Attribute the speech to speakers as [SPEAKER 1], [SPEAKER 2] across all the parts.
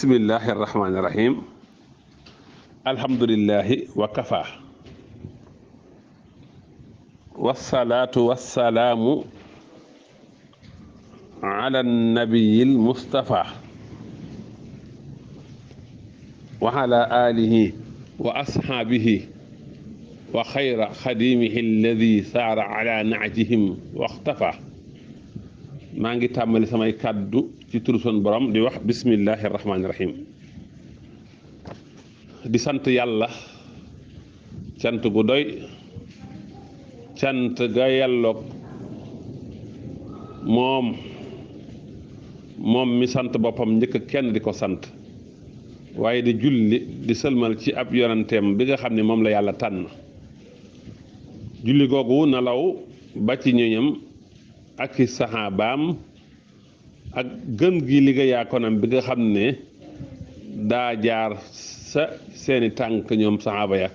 [SPEAKER 1] bismillahi arrahmani irrahim alhamdulillahi wa kafa wassalaatu wassalaamu ala nabiyil mustafa wa ala alihi wa ashaabihi wa xayra xadimihi alladi saara ala naajihim waxtafa maa ngi tàmbali samay kàddu ci turu sun borom di wax bismillahi rahmaani rahim di sant yàlla cant gu doy cant ga yelloog moom mi sant boppam njëkk kenn di ko sant waaye di julli di sëlmal ci ab yonanteem bi nga xam ne moom la yàlla tànn julli googu na law ba ci ñoñam ak i saxaabaam ak gën gi liggéeyaa konam bi nga xam ne daa jaar sa seeni tànk ñoom saxaaba ya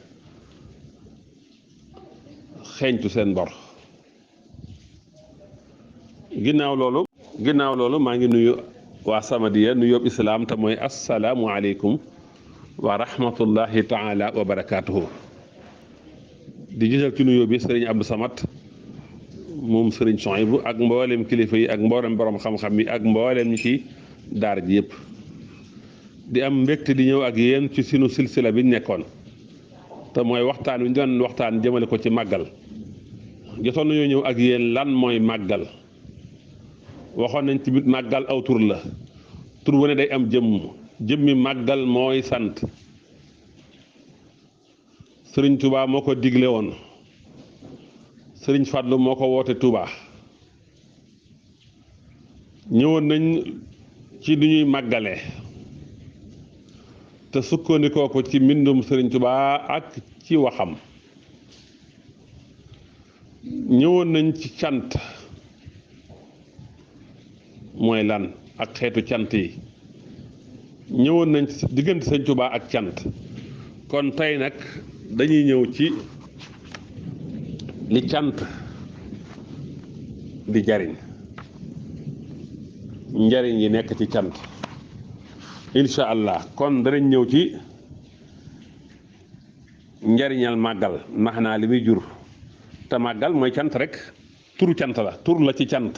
[SPEAKER 1] xeeñtu seen bor ginnaaw loolu maa ngi nuyu waa Samadiya nuyoob islaam te mooy assalaamu aleykum wa rahmatullahi taala wa barakaatuhu di gisal ci nuyoo bi sëriñ Abdou Samad moom sëriñ Souhaïbou ak mboolem kilifa yi ak mboolem borom xam-xam yi ak mboolem ñi ci daara ji yëpp di am mbégte di ñëw ak yéen ci sunu silsila bi nekkoon te mooy waxtaan wi ñu doon waxtaan jëmale ko ci màggal jotoon nañoo ñëw ak yéen lan mooy màggal waxoon nañ ci biir màggal aw tur la tur wu ne day am jëmmi màggal mooy sant sëriñ Touba moo ko digle woon sëriñ Fadlu moo ko woote Touba ñëwoon nañ ci du ñuy màggale te sukkandikoo ko ci mbindum sëriñ Touba ak ci waxam ñëwoon nañ ci cant mooy lan ak xeetu cant yi ñëwoon nañ ci diggante sëriñ Touba ak cant kon tey nag dañuy ñëw ci li cant di jariñ njariñ yi nekk ci cant incha allah kon danañ ñëw ci njariñal màggal maanaa li muy jur te màggal mooy cant rek turu cant la tur la ci cant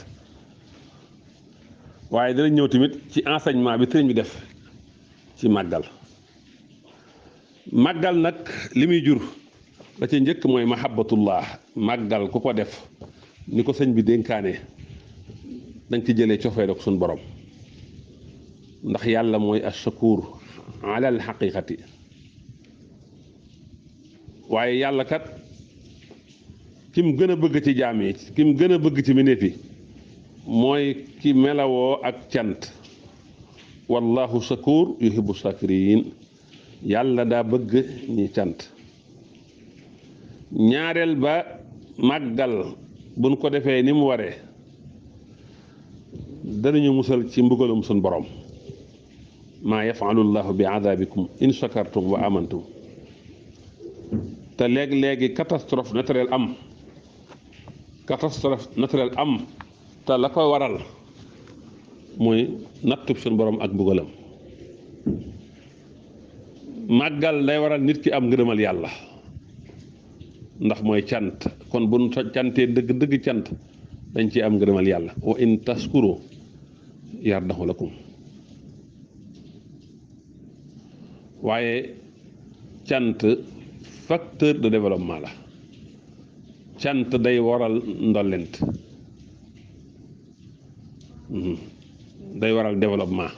[SPEAKER 1] waaye danañ ñëw tamit ci enseignement bi sëriñ bi def ci màggal nag li muy jur la ca njëkk mooy mahabbatullah màggal ku ko def ni ko sëñ bi dénkaane danga ci jëlee cofee ak suñ borom ndax yàlla mooy ashakur ala al xaqiqati waaye yàlla kat ki mu gën a bëgg ci jaam yi ki mu gën a bëgg ci mbindéef yi mooy ki melawoo ak cant wallahu shakur yuhibbu shakirin yàlla daa bëgg ñi cant ñaareel ba màggal buñ ko defee ni mu waree danañu musal ci mbugalum suñ borom maa yafalullahu bi adabikum in shakartum wa amantum te léegi catastrophe naturelle am te la ko waral muy nattub suñ borom ak mbugalam màggal day waral nit ki am ngërëmal yàlla ndax mooy cant kon bu nu cantee dëgg cant dañ ci am ngërëmal yàlla wa in taskuru yardahu lakum waaye cant facteur de développement la cant day waral ndollent day waral développement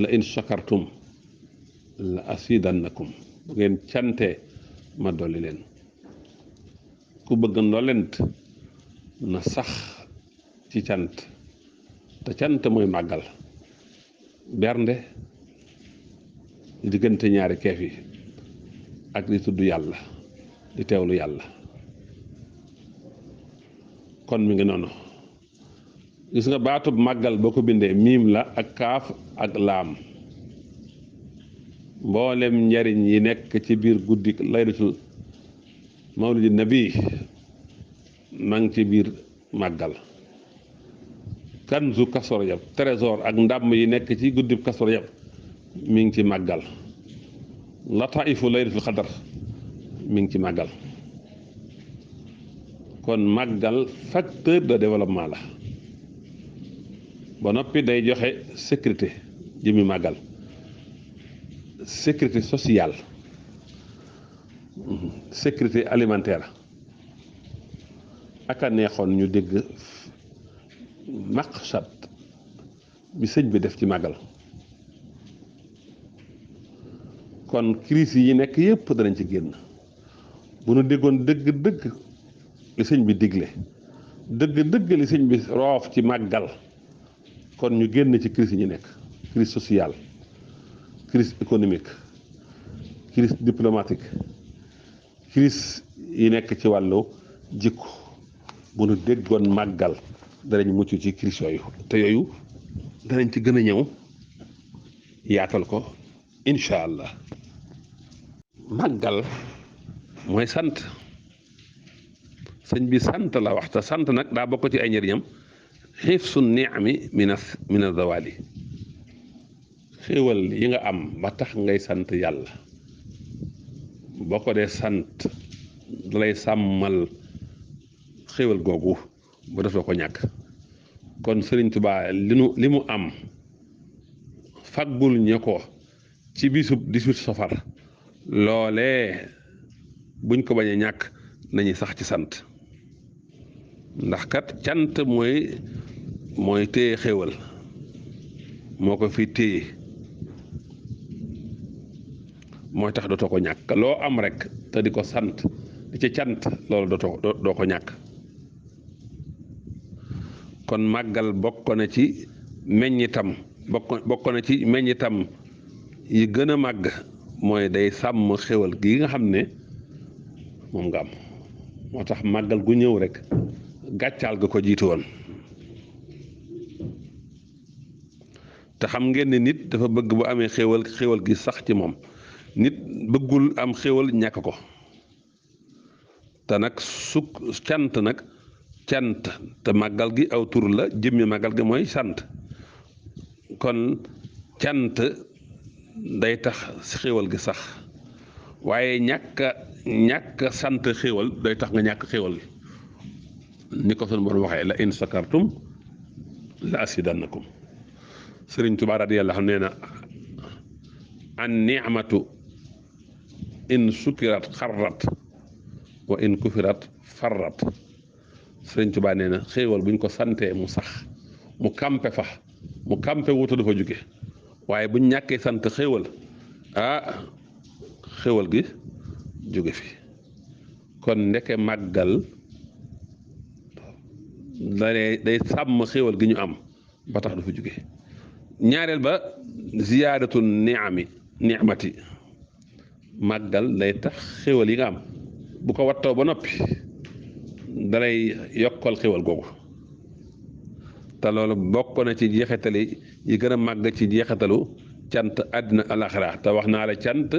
[SPEAKER 1] la in shakartum la asidannakum bu ngeen cantee ma dolli leen ku bëgg ndollent na sax ci cant te cant mooy màggal bernde diggante ñaari keef yi ak di tudd yàlla di teewlu yàlla kon mi ngi noonu gis nga baatub màggal boo ko bindee miim la ak kaaf ak laam mboolem njariñ yi nekk ci biir guddi laylatul mawlidi nabi ma ngi ci biir màggal kanzu Kazu Rajab trésor ak ndàmm yi nekk ci guddib Kazu Rajab mi ngi ci màggal lataifu laylatul xadar mi ngi ci màggal kon màggal facteur de développement la ba noppi day joxe sécurité jëmi màggal sécurité sociale sécurité alimentaire ak a neexoon ñu dégg maqsad bi sëñ bi def ci màggal kon crise yi nekk yépp danañ ci génn bu nu déggoon dëgg-dëgg li sëñ bi digle dëgg-dëgg li sëñ bi roof ci màggal kon ñu génn ci crise yi ñu nekk crise sociale crise économique crise diplomatique crise yi nekk ci wàllu jikko bu nu déggoon màggal danañ mucc ci crise yooyu te yooyu danañ ci gën a ñëw yaatal ko incha allah màggal mooy sant sëñ bi sant la wax te sant nag daa bokk ci ay njëriñam xifsu niami mina zawali xéewal yi nga am ba tax ngay sant yàlla boo ko dee sant dalay sàmmal xéewal googu bu defee ko ñàkk kon Sëriñ Tuubaa li mu am faggul ñu ko ci bisub 18 safar loolee buñ ko bañ a ñàkk nañu sax ci sant ndax kat cant mooy téye xéewal moo ko fi téye mooy tax dootoo ko ñàkk loo am rek te di ko sant di ci cant loolu doo ko ñàkk kon màggal bokk na ci meññitam bokk na ci meññitam yi gën a màgg mooy day sàmm xéwal gi nga xam ne moom nga am moo tax màggal gu ñëw rek gàccaal ga ko jiitu woon te xam ngeen ne nit dafa bëgg bu amee xéwal gi sax ci moom nit bëggul am xéwal ñàkk ko te nag cant nag cant te màggal gi aw tur la jëmmi màggal gi mooy sant kon cant day tax xéwal gi sax waaye ñàkk sant xéwal day tax nga ñàkk xéwal gi ni ko sunu borom waxee la in sakartum la asidannakum Sëriñ Tuubaa radiyallaahu anhu nee na an ni'matu in sukirat xarrat wa in kufirat farrat Sëriñ Tuubaa nee na xéewal buñ ko santee mu sax mu kampe wuta du fa jóge waaye buñ ñàkkee sant xéewal xéewal gi jóge fi kon ndeke màggal day sàmm xéewal gi ñu am ba tax du fa jóge ñaareel ba ziyaadatu ni'mati màggal day tax xéewal yi nga am bu ko wattoo ba noppi dalay yokkal xéwal googu te loolu bokk na ci jeexitali yi gën a màgg ci jeexitalu cant àddina alaxira te wax naa la cant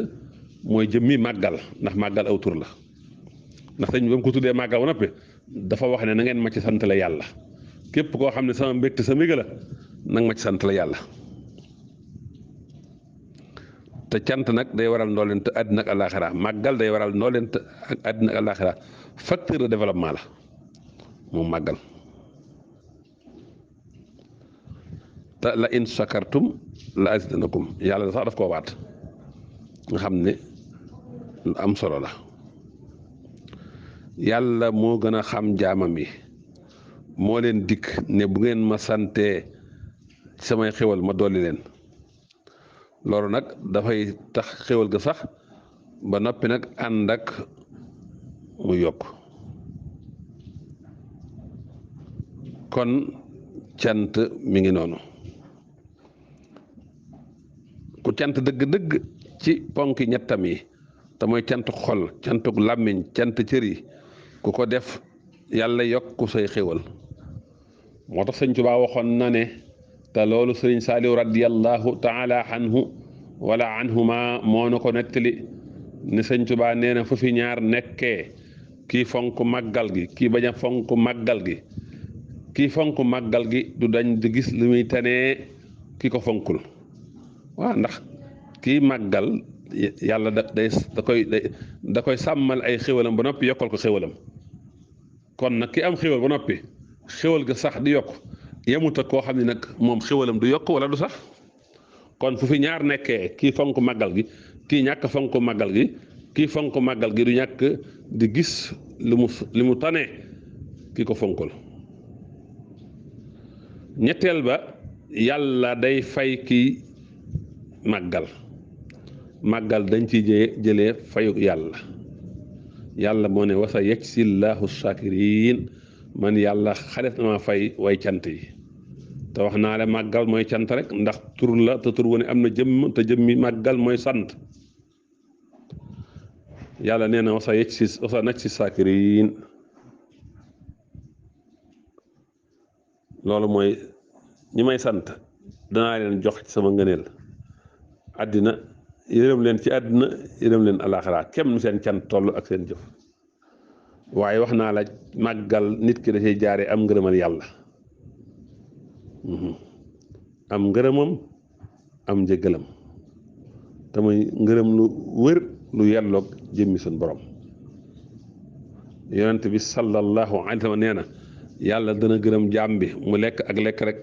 [SPEAKER 1] mooy jëmmi màggal ndax màggal aw tur la ndax sëñ bi ba mu ko tuddee màggal ba noppi dafa wax ne na ngeen ma ci sant la yàlla képp koo xam ne sama mbégte sa mbég la nag ma ci sant la yàlla te cant nag day waral ndoolent àddina ak alaxira màggal day waral ndoolent ak àddina ak alaxira facteur de développement la moom màggal te la in shakartum la azidanakum yàlla sax daf koo waat nga xam ne lu am solo la yàlla moo gën a xam jaamam yi moo leen dikk ne bu ngeen ma santee samay xéwal ma dolli leen loolu nag dafay tax xéwal ga sax ba noppi nag ànd ak mu yokk kon cant mi ngi noonu ku cant dëgg-dëgg ci ponki ñettam yi te mooy cant xol cantuk làmmiñ cant cër yi ku ko def yàlla yokku say xéwal moo tax sëñ Tuubaa waxoon na ne te loolu sëriñ Saaliw radiyallahu taala anhu wala anhuma moo na ko nettali ne sëñ Tuubaa nee na fu fi ñaar nekkee kii fonk màggal gi kii bañ a fonk màggal gi kii fonk màggal gi du dañ di gis lu muy tanee ki ko fonkul waaw ndax kii màggal yàlla da koy sàmmal ay xéwalam ba noppi yokkal ko xéwalam kon nag ki am xéwal ba noppi xéwal ga sax di yokk yemut ak koo xam ne nag moom xéwalam du yokk wala du sax kon fu fi ñaar nekkee kii fonk màggal gi kii ñàkk fonk màggal gi kii fonk màggal gi du ñàkk di gis li mu tane ki ko fonkul ñetteel ba yàlla day fay ki màggal dañ ci jëlee fayu yàlla moo ne wasa yajzi llaahu shaakiriin man yàlla xaret na ma fay way cant yi te wax naa le màggal mooy cant rek ndax tur la te tur wu ne am na jëmm te jëmmi màggal mooy sant yàlla nee na wasa najzi shaakiriin loolu mooy ñi may sant danaa leen jox ci sama ngëneel àddina yërëm leen ci àddina yërëm leen alaxira kem nu seen cant toll ak seen jëf waaye wax naa la màggal nit ki da cay jaare am ngërëmal yàlla am ngërëmam am njëggalam te muy ngërëm lu wër lu yelloog jëmmi suñ borom yonent bi sallallahu alayhi wa sallam nee na yàlla dana gërëm jaam bi mu lekk ak lekk rek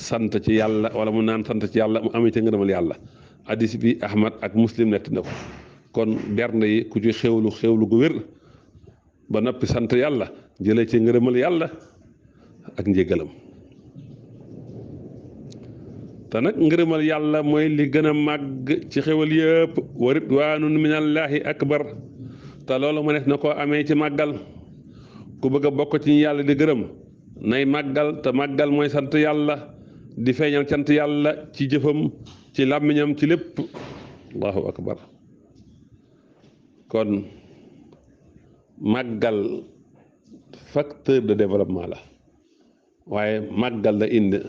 [SPEAKER 1] sant ci yàlla wala mu naan sant ci yàlla mu amee ca ngërëmal yàlla hadis bi ahmad ak muslim nett na ko kon bernde yi ku ci xewlu gu wér ba noppi sant yàlla jëlee ci ngërëmal yàlla ak njégalam te nag ngërëmal yàlla mooy li gën a màgg ci xewal yëpp wa ridwaanun minallaahi akbar te loolu mu nekk na koo amee ci màggal ku bëgg a bokk ci ñu yàlla di gërëm nay màggal te màggal mooy sant yàlla di feeñal cant yàlla ci jëfam ci làmmiñam ci lépp allahu akbar kon màggal facteur de développement la waaye màggal da indi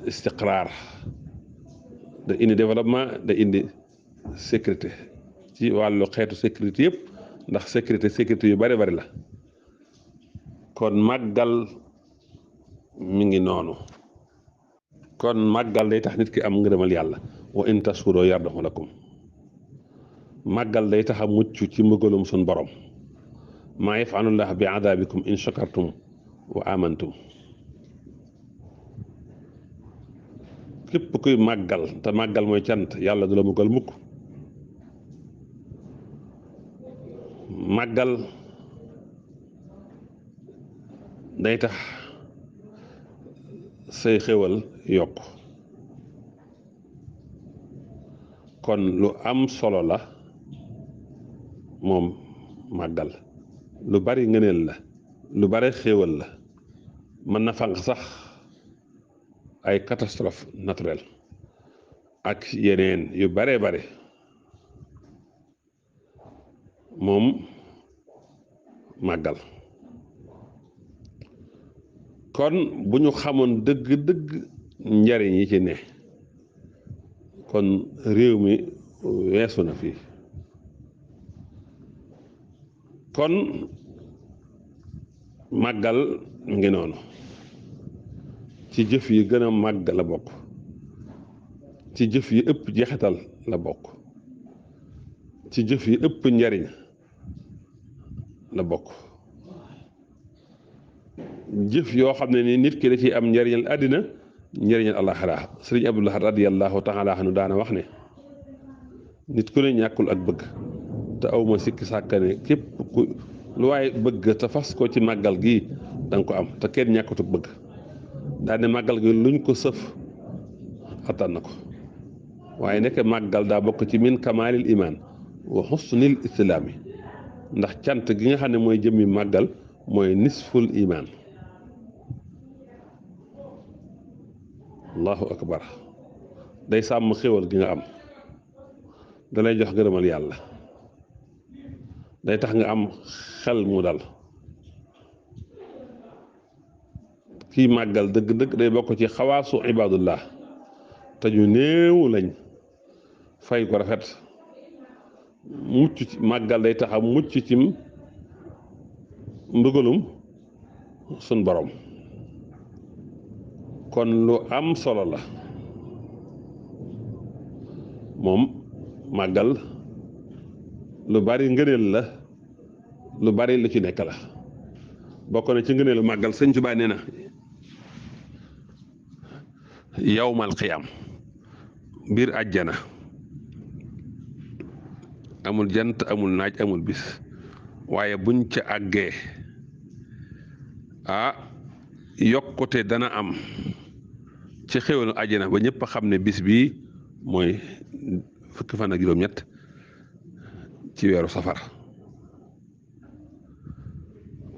[SPEAKER 1] istiqraar da indi développement da indi sécurité ci wàllu xeetu sécurité yëpp ndax sécurité yu bari la kon màggal mi ngi noonu kon màggal day tax nit ki am ngërëmal yàlla wa in tashkuru yardahu lakum màggal day tax a mucc ci mbëggalum suñ borom maa yaf'alullah bi adabikum in shakartum wa amantum képp kuy màggal te màggal mooy cant yàlla du la muggal mukk màggal day tax say xéwal yokk kon lu am solo la moom màggal lu bari ngëneel la lu bari xéwal la mën na fànq sax ay catastrophe naturelle ak yeneen yu bare bare moom màggal kon bu ñu xamoon dëgg njariñ yi ci ne kon réew mi weesu na fii kon màggal ngi noonu ci jëf yi gën a màgg la bokk ci jëf yi ëpp jeexital la bokk ci jëf yi ëpp njariñ la bokk jëf yoo xam ne ni nit ki da ciy am njariñal àddina njariñal àllaaxira sëriñ Abdul Ahad radiyallahu taala anhu daana wax ne nit ku ne ñàkkul ak bëgg te awma sikki sàkkane képp ku lu waaye bëgg te fas ko ci màggal gi danga ko am te kenn ñàkkut ak bëgg daane màggal gi luñ ko sëf attan na ko waaye nekk màggal daa bokk ci min kamaalil imaan wa xusnil islaami ndax cant gi nga xam ne mooy jëmmi màggal mooy nisful imaan allahu akbar day sàmm xéwal gi nga am dalay jox gërëmal yàlla day tax nga am xel mu dal kii màggal dëgg-dëgg day bokk ci xawaasu ibaadullah te ñu néew lañ fay ko rafet mucc ci màggal day tax a mucc ci mbëggalum sun borom kon lu am solo la moom màggal lu bari ngëneel la lu bari lu ci nekk la bokk na ci ngëneelu màggal sëñ Tuubaa nee na yawmal qiyaam biir àjjana amul jant amul naaj amul bis waaye buñ ca àggee yokkute dana am ci xéwalu àjjana ba ñëpp a xam ne bis bii mooy fukki fan ak juróom-ñett ci weeru safar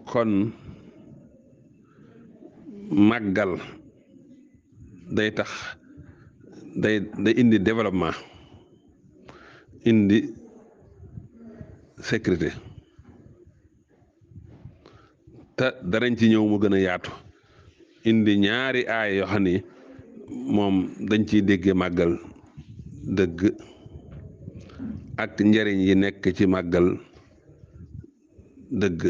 [SPEAKER 1] kon màggal day tax day indi développement indi sécurité te darañ ci ñëw mu gën a yaatu indi ñaari aay yoo xam ni moom dañ ciy déggee màggal dëgg ak njariñ yi nekk ci màggal dëgg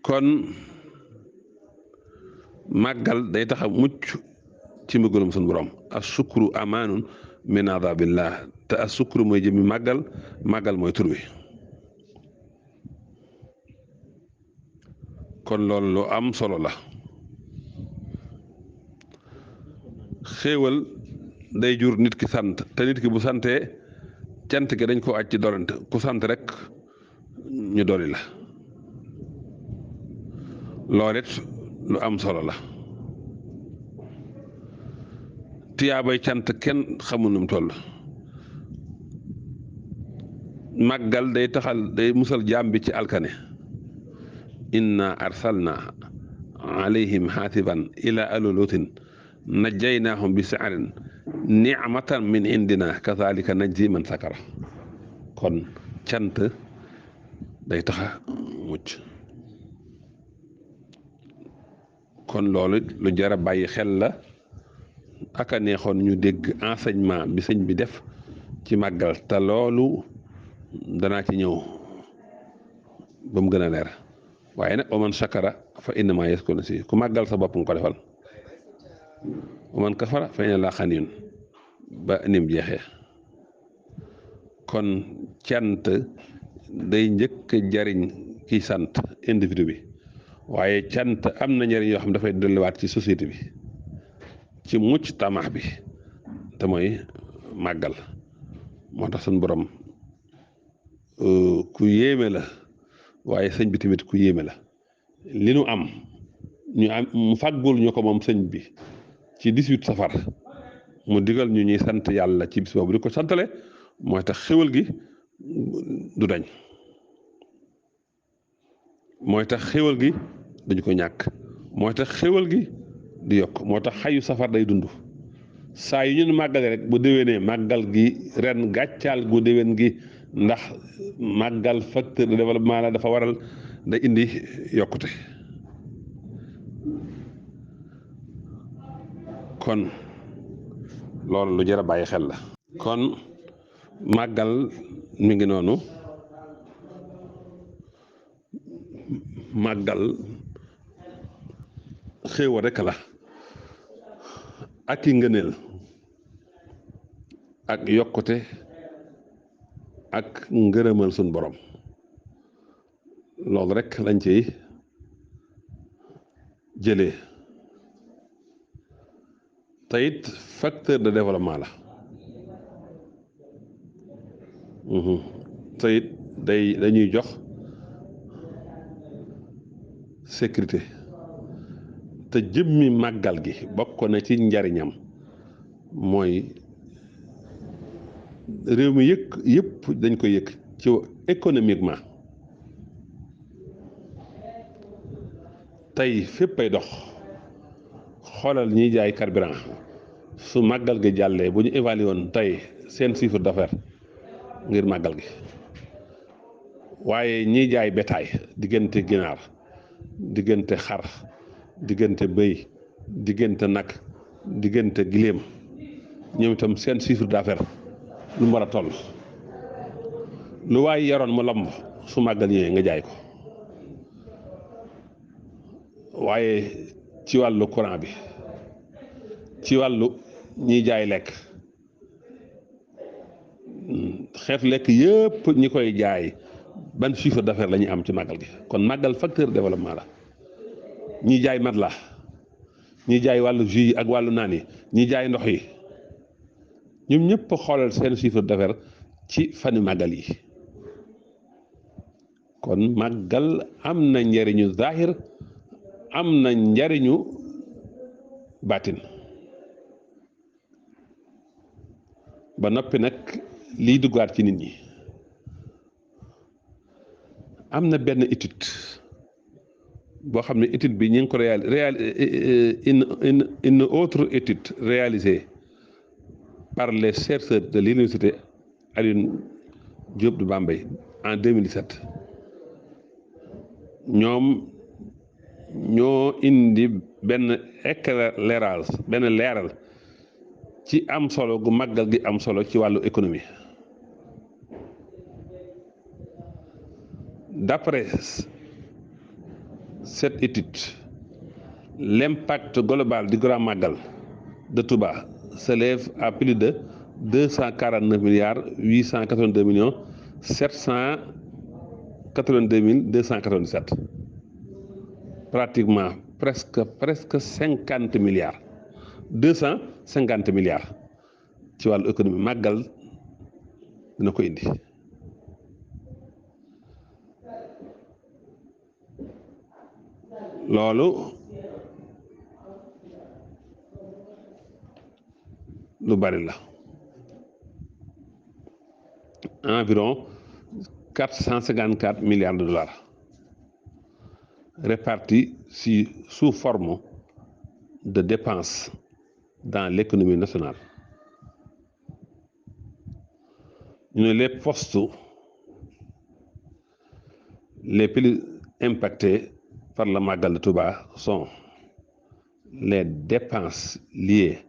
[SPEAKER 1] kon màggal day tax a mucc ci mbëggalum sunu borom as sukru amaanun min adabillah te as sukru mooy jëmmi màggal mooy tur wi kon loolu lu am solo la xéewal day jur nit ki sant te nit ki bu santee cant gi dañ ko aj ci dolante ku sant rek ñu doli la loolu it lu am solo la tiyaabay cant kenn xamul nu mu toll màggal day musal jaam bi ci alkane inna arsalna alayhim xaasiban ila alulutin najjaynahum bi sa'rin ni'matan min indina kazalika najzi man sakara kon cant day taxa mucc kon loolu lu jar a bàyyi xel la aka neexoon ñu dégg enseignement bi sëñ bi def ci màggal te loolu danaa ci ñëw ba mu gën a leer waaye nag waman shakara fa innama yaskuru si ku màggal sa bopp nga ko defal waman kafara fa inna laa xaniyun ba nim jeexee kon cant day njëkk jariñ kiy sant individu bi waaye cant am na njariñ yoo xam dafay delluwaat ci société bi ci mucc tamax bi te mooy màggal moo tax suñu borom ku yéeme la waaye sëñ bi tamit ku yéeme la li nu am mu fàggul ñu ko moom sëñ bi ci 18 safar mu digal ñu ñuy sant yàlla ci bis boobu di ko santale mooy tax xéwal gi du dañ mooy tax xéwal gi dañu ko ñàkk mooy tax xéwal gi di yokk moo tax xayu safar day dund saa yu ñun màggale rek bu déwénee màggal gi ren gàccaal gu déwén gi ndax màggal facteur de développement la dafa waral da indi yokkute kon loolu lu jar a bàyyi xel la kon màggal mi ngi noonu màggal xéewa rekk la ak i ngëneel ak yokkute ak ngërëmal sun borom loolu rekk lañ ciy jëlee te it facteur de développement la te it dañuy jox sécurité te jëmmi màggal gi bokk na ci njariñam mooy réew mi yëpp dañ koy yëg ci économiquement tey fépp ay dox xoolal ñiy jaay carburant su màggal gi jàllee bu ñu évalué woon tey seen chiffre d'affaires ngir màggal gi waaye ñiy jaay bétail diggante ginaar diggante xar diggante bëy diggante nag diggante giléem ñoom itam seen chiffre d'affaires lu mu war a toll lu waay yaroon mu lamb su màggal ñëwee nga jaay ko waaye ci wàllu courant bi ci wàllu ñiy jaay lekk xeetu lekk yëpp ñi koy jaay ban chiffre d'affaires la ñuy am ci màggal gi kon màggal facteur développement la ñiy jaay mat la ñiy jaay wàllu jus yi ak wàllu naan yi ñiy jaay ndox yi ñoom ñëpp xoolal seen chiffre d'affaires ci fani màggal yi kon màggal am na njariñu zahir am na njariñu baatin ba noppi nag liy duggaat ci nit ñi am na benn étude boo xam ne étude bi ñu ngi ko une autre étude réalisée par les chercheurs de l'université Alioune Diop de Bambey en 2017 ñoom ñoo indi benn éclairage benn leeral ci am solo gu màggal gi am solo ci wàllu économie d'après cette étude l'impact global du Grand Magal de Touba s'élève à plus de 249 milliards 882 millions 782 297 pratiquement presque 50 milliards 250 milliards ci wàllu économie màggal dina ko indi loolu lu bari la environ 454 milliards de dollars répartis sous forme de dépenses dans l'économie nationale. Les postes les plus impactés par le Magal de Touba sont les dépenses liées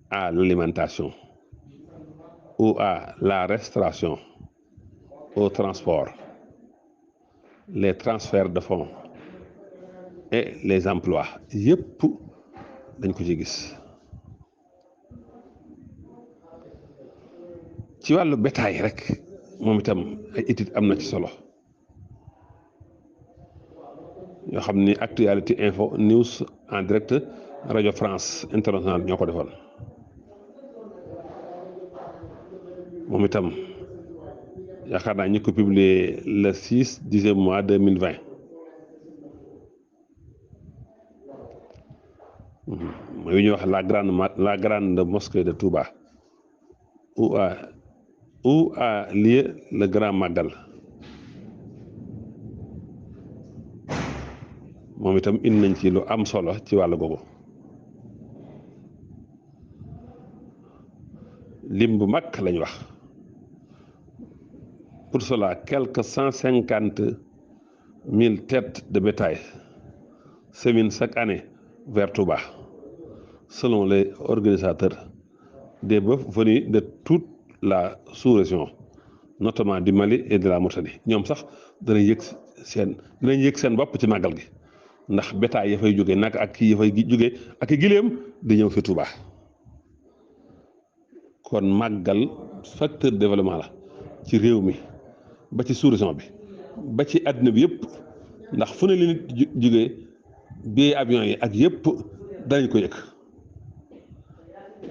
[SPEAKER 1] à l'alimentation ou à la restauration, au transport, les transferts de fonds et les emplois yëpp dañ ko ci gis ci wàllu bétail rek moom itam ay études am na ci solo yoo xam ni Actualité Info News en direct Radio France Internationale ñoo ko defoon moom itam yaakaar naa ñu ko publié le 6 du mois 2020 mooy ñuy wax la grande mosquée de Touba où a lieu le grand Magal moom itam indi nañ ci lu am solo ci wàllu googu lim bu mag lañ wax pour cela quelques 150 000 têtes de bétail cheminent chaque année vers Touba selon les organisateurs des bœufs venus de toute la sous-région notamment du Mali et de la Mauritanie ñoom sax dinañ yëg seen bopp ci màggal gi ndax bétail ya fay jóge nag ak kii ya fay jóge ak i giléem di ñëw fi Touba kon màggal facteur de développement la ci réew mi ba ci sous-région bi ba ci àddina bi yëpp ndax fu ne li nit jóge bii avion yi ak yëpp danañ ko yëg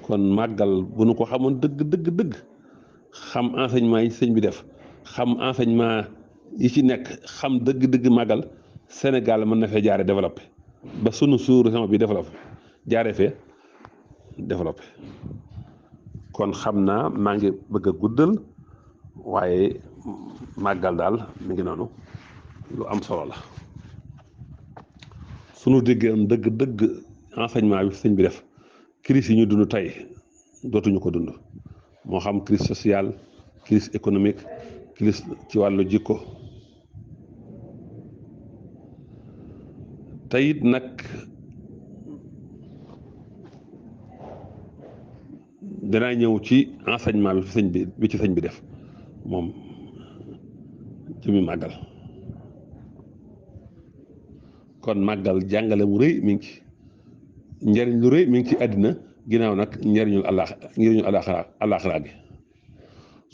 [SPEAKER 1] kon màggal bu nu ko xamoon dëgg xam enseignement yi sëñ bi def xam enseignement yi ci nekk xam dëgg màggal Sénégal mën na fee jaare développé ba sunu sous-région bi développé jaare fee développé kon xam naa maa ngi bëgg a guddal waaye màggal daal mi ngi noonu lu am solo la sunu déggoon dëgg enseignement bi sëñ bi def crise yi ñu dund tey dootuñu ko dund moo xam crise sociale crise économique crise ci wàllu jikko te it nag danaa ñëw ci enseignement bi ci sëñ bi def moom ci mi màggal kon màggal jàngale mu rëy mi ngi ci njëriñ lu rëy mi ngi ci àddina ginnaaw nag njëriñu àllaaxira gi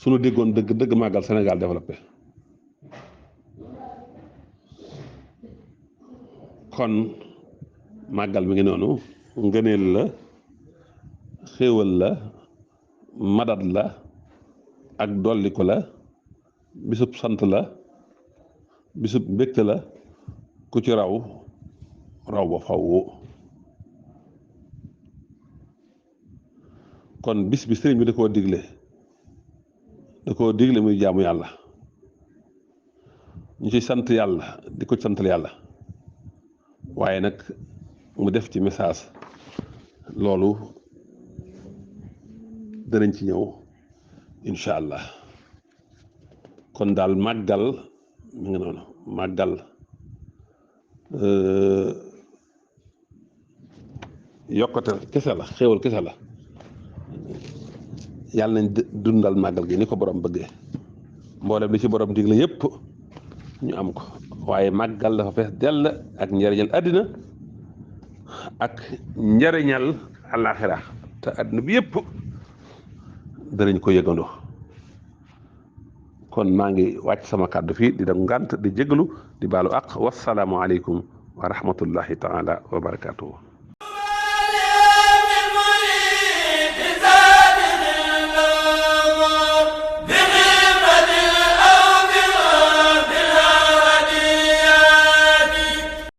[SPEAKER 1] sunu déggoon dëgg dëgg màggal Sénégal développé kon màggal mi ngi noonu ngëneel la xéewal la madat la ak dolliku la bisub sant la bisub mbégte la ku ci raw ba faw kon bis bi sëriñ bi da koo digle muy jaamu yàlla ñu ci sant yàlla di ko santal yàlla waaye nag mu def ci message loolu danañ ci ñëw incha allah kon daal màggal mi ngi noonu màggal yokkate kese la xéewal kese la yàlla nañ dundal màggal gi ni ko borom bëggee mboolem li ci borom digle yépp ñu am ko waaye màggal dafa fees dell ak njariñal àddina ak njariñal àllaaxira te àddina bi yépp danañ ko yëgandoo kon maa ngi wàcc sama kàddu fii di dem ngànt di jégalu di baalu àq wasalaamu aleykum wa rahmatullahi taala wa barakaatuhu